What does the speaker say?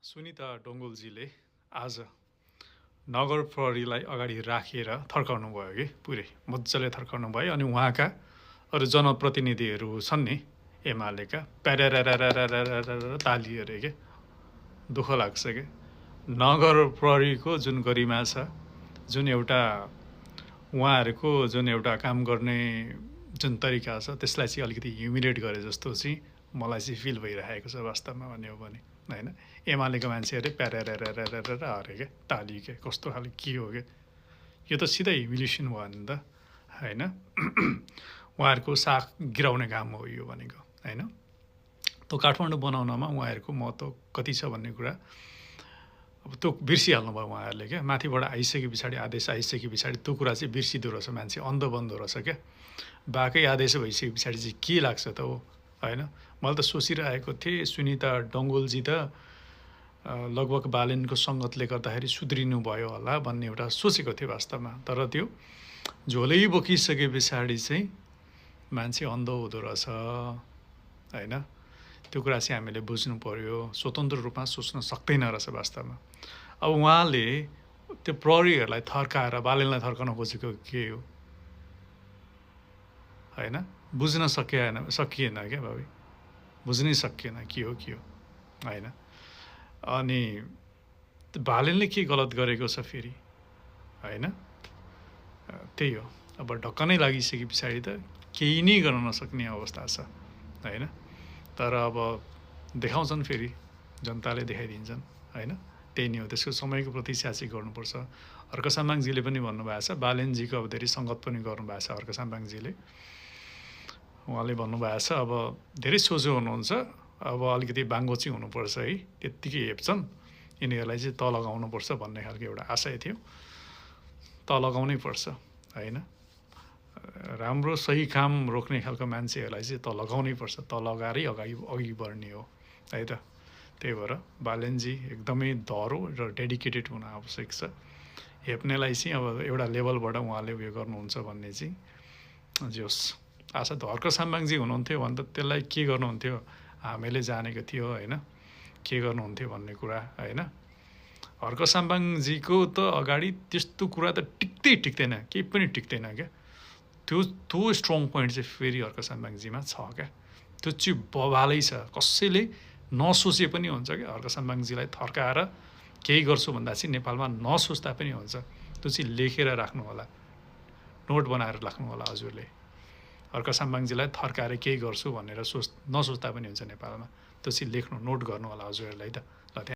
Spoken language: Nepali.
सुनिता डोङ्गोलजीले आज नगर प्रहरीलाई अगाडि राखेर थर्काउनु भयो कि पुरै मजाले थर्काउनु भयो। अनि उहाँका अरू जनप्रतिनिधिहरू छन् नि एमालेका प्यारारारारारारा ताली अरे के दुःख लाग्छ के। नगर प्रहरीको जुन गरिमा छ, जुन एउटा उहाँहरूको जुन एउटा काम गर्ने जुन तरिका छ, त्यसलाई चाहिँ अलिकति ह्युमिलेट गरे जस्तो चाहिँ मलाई चाहिँ फिल भइरहेको छ वास्तवमा भन्यो भने हैन। एमालेको मान्छेहरूले प्यारारारारारा अरे के ताली के कस्तो खाले के हो के, यो त सिधै ह्युमिलेसन भयो नि त हैन। उहाँहरूको साख गिराउने काम हो यो भनेको हैन। त्यो काठमाडौँ बनाउनमा उहाँहरूको महत्त्व कति छ भन्ने कुरा अब त्यो बिर्सिहाल्नु भयो उहाँहरूले क्या। माथिबाट आइसके पछाडि, आदेश आइसके पछाडि त्यो कुरा चाहिँ बिर्सिँदो रहेछ, मान्छे अन्ध बन्दो रहेछ क्या। बाकै आदेश भइसके पछाडि चाहिँ के लाग्छ त हो हैन। मैले त सोचिरहेको थिएँ सुनिता डङ्गोलजी त लगभग बालेनको सङ्गतले गर्दाखेरि सुध्रिनु भयो होला भन्ने एउटा सोचेको थिएँ वास्तवमा। तर त्यो झोलै बोकिसके पछाडि चाहिँ मान्छे अन्ध हुँदो रहेछ हैन। त्यो कुरा चाहिँ हामीले बुझ्नु पर्यो, स्वतन्त्र रूपमा सोच्न सक्दैन रहेछ वास्तवमा। अब उहाँले त्यो प्रहरीहरूलाई थर्काएर बालेनलाई थर्काउन खोजेको के हो हैन। बुझ्न सकिएन क्या भाइ, बुझ्नै सकिएन के हो हैन। अनि बालेनले के गलत गरेको छ फेरि हैन। त्यही हो, अब ढक्कनै लागिसके पछाडि त केही नै गर्न नसक्ने अवस्था छ हैन। तर अब देखाउँछन् फेरि, जनताले देखाइदिन्छन् हैन। त्यही नै हो, त्यसको समयको प्रतीक्षा चाहिँ गर्नुपर्छ। अर्क साम्बाङजीले पनि भन्नुभएको छ, बालेनजीको अब धेरै सङ्गत पनि गर्नुभएको छ अर्क साम्बाङजीले। उहाँले भन्नुभएको छ अब धेरै सोझो हुनुहुन्छ, अब अलिकति बाङ्गो चाहिँ हुनुपर्छ है, त्यत्तिकै हेप्छन् यिनीहरूलाई चाहिँ तल लगाउनुपर्छ भन्ने खालको एउटा आशय थियो। तल लगाउनै पर्छ हैन। राम्रो सही काम रोक्ने खालको मान्छेहरूलाई चाहिँ तल लगाउनै पर्छ, तल लगाएरै अघि बढ्ने हो है त। त्यही भएर बालेनजी एकदमै दह्रो र डेडिकेटेड हुन आवश्यक छ। हेप्नेलाई चाहिँ अब एउटा लेभलबाट उहाँले उयो गर्नुहुन्छ भन्ने चाहिँ जोस् आशा। अर्क साम्बाङजी हुनुहुन्थ्यो भने त त्यसलाई के गर्नुहुन्थ्यो हामीले जानेको थियो हैन, के गर्नुहुन्थ्यो भन्ने कुरा हैन। अर्क साम्बाङजीको त अगाडि त्यस्तो कुरा त टिक्दैन, केही पनि टिक्दैन क्या। त्यो स्ट्रङ पोइन्ट चाहिँ फेरि अर्क साम्बाङजीमा छ क्या। त्यो चाहिँ बवालै छ, कसैले नसोचे पनि हुन्छ क्या। अर्क साम्बाङजीलाई थर्काएर केही गर्छु भन्दा चाहिँ नेपालमा नसोच्दा पनि हुन्छ। त्यो चाहिँ लेखेर राख्नु होला, नोट बनाएर राख्नु होला हजुरले। अर्क साम्बाङजीलाई थर्काएर केही गर्छु भनेर नसोच्दा पनि हुन्छ नेपालमा। त्यो चाहिँ लेख्नु, नोट गर्नु होला हजुरहरूलाई त।